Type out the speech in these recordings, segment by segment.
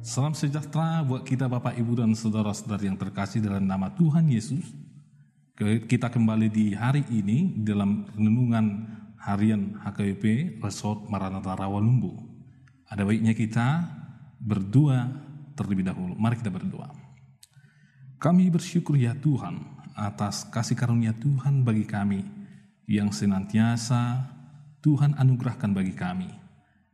Salam sejahtera buat kita Bapak, Ibu, dan saudara-saudara yang terkasih dalam nama Tuhan Yesus. Kita kembali di hari ini dalam renungan harian HKBP Resort Maranatha Rawalumbu. Ada baiknya kita berdoa terlebih dahulu. Mari kita berdoa. Kami bersyukur ya Tuhan atas kasih karunia Tuhan bagi kami yang senantiasa Tuhan anugerahkan bagi kami.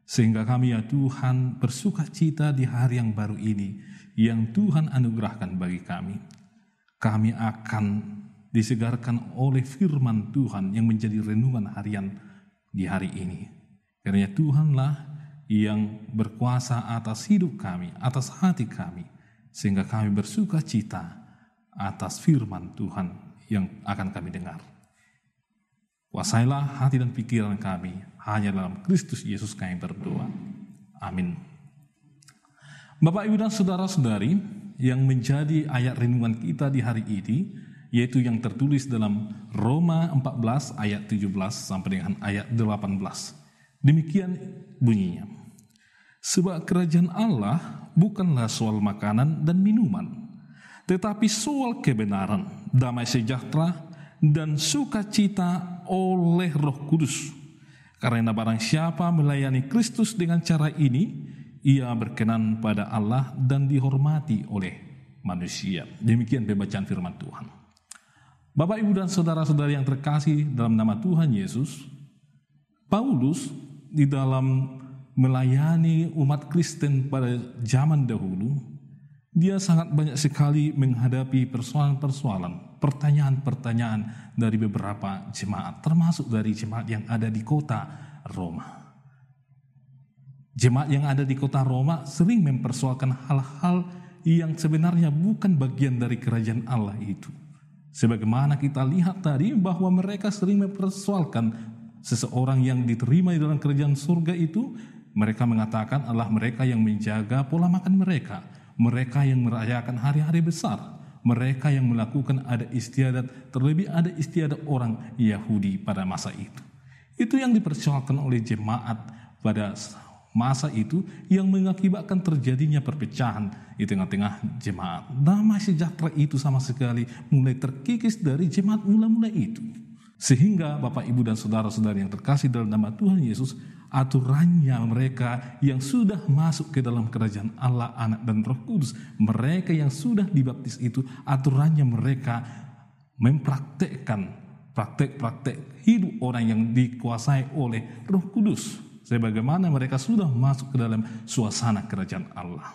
Sehingga kami ya Tuhan bersuka cita di hari yang baru ini yang Tuhan anugerahkan bagi kami. Kami akan disegarkan oleh firman Tuhan yang menjadi renungan harian di hari ini. Karena Tuhanlah yang berkuasa atas hidup kami, atas hati kami. Sehingga kami bersuka cita atas firman Tuhan yang akan kami dengar. Kuasailah hati dan pikiran kami, hanya dalam Kristus Yesus kami berdoa. Amin. Bapak, Ibu, dan saudara-saudari, yang menjadi ayat renungan kita di hari ini, yaitu yang tertulis dalam Roma 14 ayat 17 sampai dengan ayat 18. Demikian bunyinya. Sebab kerajaan Allah bukanlah soal makanan dan minuman, tetapi soal kebenaran, damai sejahtera, dan sukacita oleh Roh Kudus. Karena barang siapa melayani Kristus dengan cara ini, ia berkenan pada Allah dan dihormati oleh manusia. Demikian pembacaan firman Tuhan. Bapak, Ibu, dan saudara-saudari yang terkasih dalam nama Tuhan Yesus, Paulus di dalam melayani umat Kristen pada zaman dahulu, dia sangat banyak sekali menghadapi persoalan-persoalan, pertanyaan-pertanyaan dari beberapa jemaat, termasuk dari jemaat yang ada di kota Roma. Jemaat yang ada di kota Roma sering mempersoalkan hal-hal yang sebenarnya bukan bagian dari kerajaan Allah itu. Sebagaimana kita lihat tadi bahwa mereka sering mempersoalkan seseorang yang diterima di dalam kerajaan surga itu, mereka mengatakan adalah mereka yang menjaga pola makan mereka, mereka yang merayakan hari-hari besar, mereka yang melakukan adat istiadat, terlebih ada istiadat orang Yahudi pada masa itu. Itu yang dipersoalkan oleh jemaat pada masa itu yang mengakibatkan terjadinya perpecahan di tengah-tengah jemaat. Damai sejahtera itu sama sekali mulai terkikis dari jemaat mula-mula itu. Sehingga Bapak, Ibu, dan saudara-saudari yang terkasih dalam nama Tuhan Yesus, aturannya mereka yang sudah masuk ke dalam kerajaan Allah, Anak, dan Roh Kudus, mereka yang sudah dibaptis itu, aturannya mereka mempraktekkan praktek-praktek hidup orang yang dikuasai oleh Roh Kudus, sebagaimana mereka sudah masuk ke dalam suasana kerajaan Allah.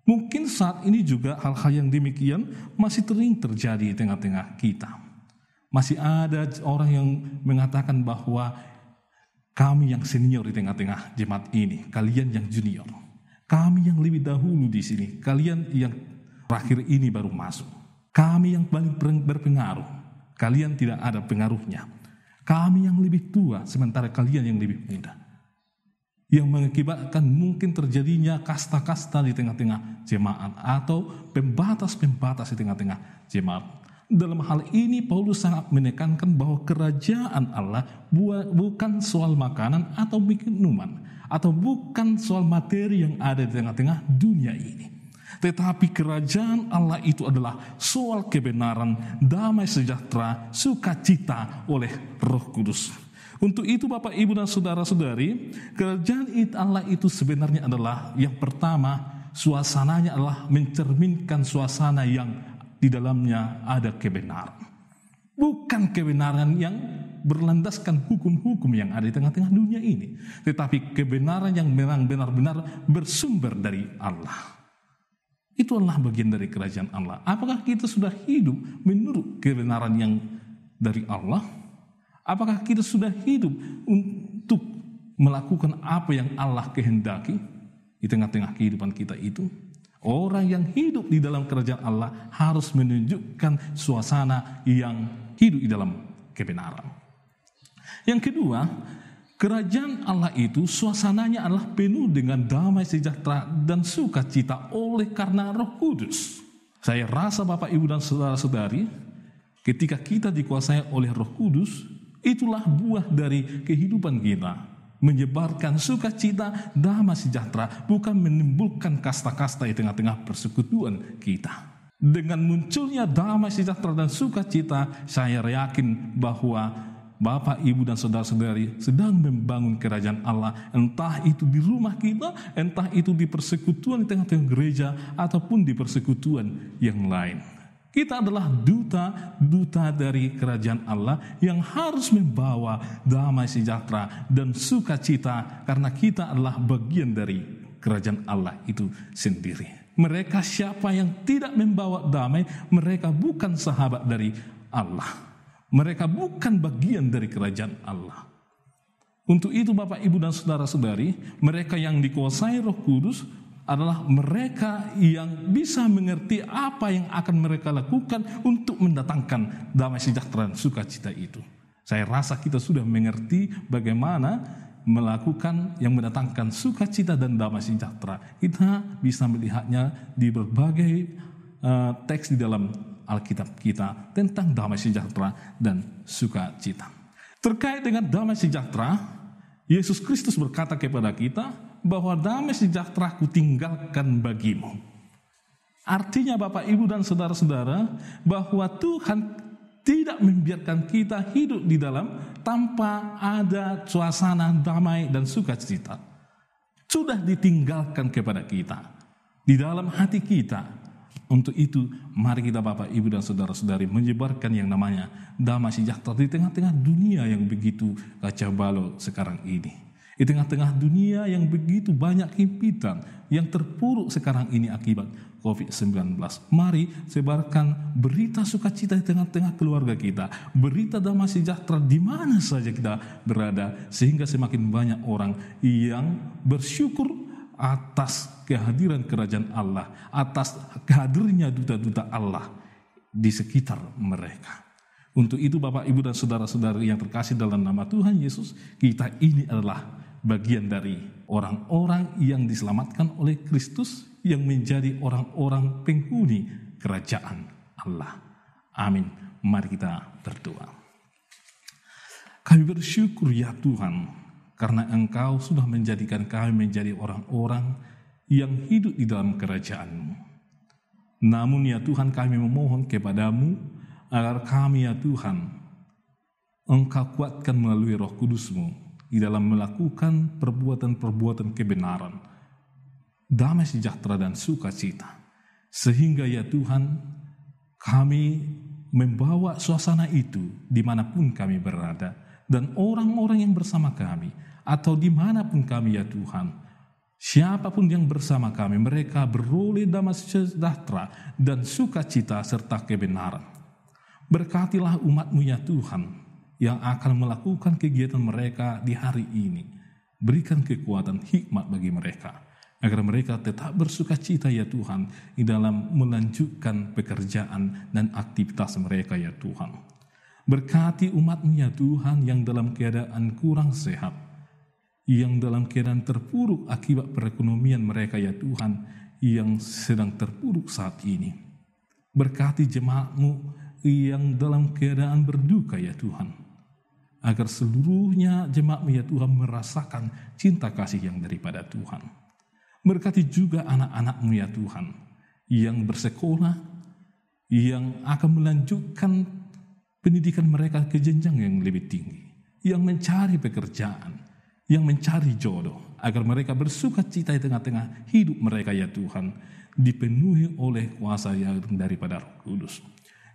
Mungkin saat ini juga hal-hal yang demikian masih sering terjadi di tengah-tengah kita. Masih ada orang yang mengatakan bahwa kami yang senior di tengah-tengah jemaat ini, kalian yang junior. Kami yang lebih dahulu di sini, kalian yang terakhir ini baru masuk. Kami yang paling berpengaruh, kalian tidak ada pengaruhnya. Kami yang lebih tua, sementara kalian yang lebih muda. Yang mengakibatkan mungkin terjadinya kasta-kasta di tengah-tengah jemaat atau pembatas-pembatas di tengah-tengah jemaat. Dalam hal ini Paulus sangat menekankan bahwa kerajaan Allah bukan soal makanan atau minuman, atau bukan soal materi yang ada di tengah-tengah dunia ini. Tetapi kerajaan Allah itu adalah soal kebenaran, damai sejahtera, sukacita oleh Roh Kudus. Untuk itu Bapak, Ibu, dan saudara-saudari, kerajaan Allah itu sebenarnya adalah yang pertama, suasananya adalah mencerminkan suasana yang di dalamnya ada kebenaran. Bukan kebenaran yang berlandaskan hukum-hukum yang ada di tengah-tengah dunia ini, tetapi kebenaran yang memang benar-benar bersumber dari Allah. Itu adalah bagian dari kerajaan Allah. Apakah kita sudah hidup menurut kebenaran yang dari Allah? Apakah kita sudah hidup untuk melakukan apa yang Allah kehendaki di tengah-tengah kehidupan kita itu? Orang yang hidup di dalam kerajaan Allah harus menunjukkan suasana yang hidup di dalam kebenaran. Yang kedua, kerajaan Allah itu suasananya adalah penuh dengan damai sejahtera dan sukacita oleh karena Roh Kudus. Saya rasa Bapak, Ibu, dan saudara-saudari, ketika kita dikuasai oleh Roh Kudus, itulah buah dari kehidupan kita menyebarkan sukacita, damai sejahtera, bukan menimbulkan kasta-kasta di tengah-tengah persekutuan kita. Dengan munculnya damai sejahtera dan sukacita, saya yakin bahwa Bapak, Ibu, dan saudara-saudari sedang membangun kerajaan Allah, entah itu di rumah kita, entah itu di persekutuan di tengah-tengah gereja, ataupun di persekutuan yang lain. Kita adalah duta dari kerajaan Allah yang harus membawa damai sejahtera dan sukacita, karena kita adalah bagian dari kerajaan Allah itu sendiri. Mereka siapa yang tidak membawa damai, mereka bukan sahabat dari Allah. Mereka bukan bagian dari kerajaan Allah. Untuk itu Bapak, Ibu, dan saudara-saudari, mereka yang dikuasai Roh Kudus adalah mereka yang bisa mengerti apa yang akan mereka lakukan untuk mendatangkan damai sejahtera dan sukacita itu. Saya rasa kita sudah mengerti bagaimana melakukan yang mendatangkan sukacita dan damai sejahtera. Kita bisa melihatnya di berbagai teks di dalam Alkitab kita tentang damai sejahtera dan sukacita. Terkait dengan damai sejahtera, Yesus Kristus berkata kepada kita bahwa damai sejahtera kutinggalkan bagimu. Artinya Bapak, Ibu, dan saudara-saudara, bahwa Tuhan tidak membiarkan kita hidup di dalam tanpa ada suasana damai dan sukacita. Sudah ditinggalkan kepada kita di dalam hati kita. Untuk itu, mari kita Bapak, Ibu, dan saudara-saudari menyebarkan yang namanya damai sejahtera di tengah-tengah dunia yang begitu kacau balau sekarang ini. Di tengah-tengah dunia yang begitu banyak himpitan yang terpuruk sekarang ini akibat COVID-19. Mari sebarkan berita sukacita di tengah-tengah keluarga kita, berita damai sejahtera di mana saja kita berada, sehingga semakin banyak orang yang bersyukur atas kehadiran kerajaan Allah, atas kehadirnya duta-duta Allah di sekitar mereka. Untuk itu Bapak, Ibu, dan saudara-saudari yang terkasih dalam nama Tuhan Yesus, kita ini adalah bagian dari orang-orang yang diselamatkan oleh Kristus, yang menjadi orang-orang penghuni kerajaan Allah. Amin. Mari kita berdoa. Kami bersyukur ya Tuhan, karena Engkau sudah menjadikan kami menjadi orang-orang yang hidup di dalam kerajaan-Mu. Namun ya Tuhan, kami memohon kepada-Mu agar kami ya Tuhan, Engkau kuatkan melalui Roh Kudus-Mu di dalam melakukan perbuatan-perbuatan kebenaran, damai sejahtera dan sukacita. Sehingga ya Tuhan, kami membawa suasana itu dimanapun kami berada, dan orang-orang yang bersama kami, atau dimanapun kami ya Tuhan, siapapun yang bersama kami, mereka beroleh damai sejahtera dan sukacita serta kebenaran. Berkatilah umat-Mu ya Tuhan, yang akan melakukan kegiatan mereka di hari ini. Berikan kekuatan hikmat bagi mereka, agar mereka tetap bersukacita ya Tuhan, di dalam melanjutkan pekerjaan dan aktivitas mereka ya Tuhan. Berkati umat-Mu ya Tuhan yang dalam keadaan kurang sehat, yang dalam keadaan terpuruk akibat perekonomian mereka ya Tuhan, yang sedang terpuruk saat ini. Berkati jemaat-Mu yang dalam keadaan berduka ya Tuhan, agar seluruhnya jemaat-Mu ya Tuhan merasakan cinta kasih yang daripada Tuhan. Berkati juga anak-anak-Mu ya Tuhan, yang bersekolah, yang akan melanjutkan pendidikan mereka ke jenjang yang lebih tinggi, yang mencari pekerjaan, yang mencari jodoh, agar mereka bersukacita di tengah-tengah hidup mereka ya Tuhan, dipenuhi oleh kuasa yang daripada Roh Kudus.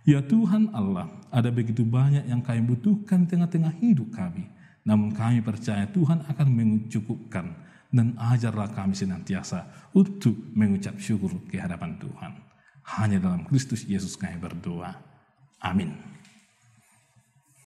Ya Tuhan Allah, ada begitu banyak yang kami butuhkan di tengah-tengah hidup kami, namun kami percaya Tuhan akan mencukupkan, dan ajarlah kami senantiasa untuk mengucap syukur ke hadapan Tuhan. Hanya dalam Kristus Yesus kami berdoa. Amin.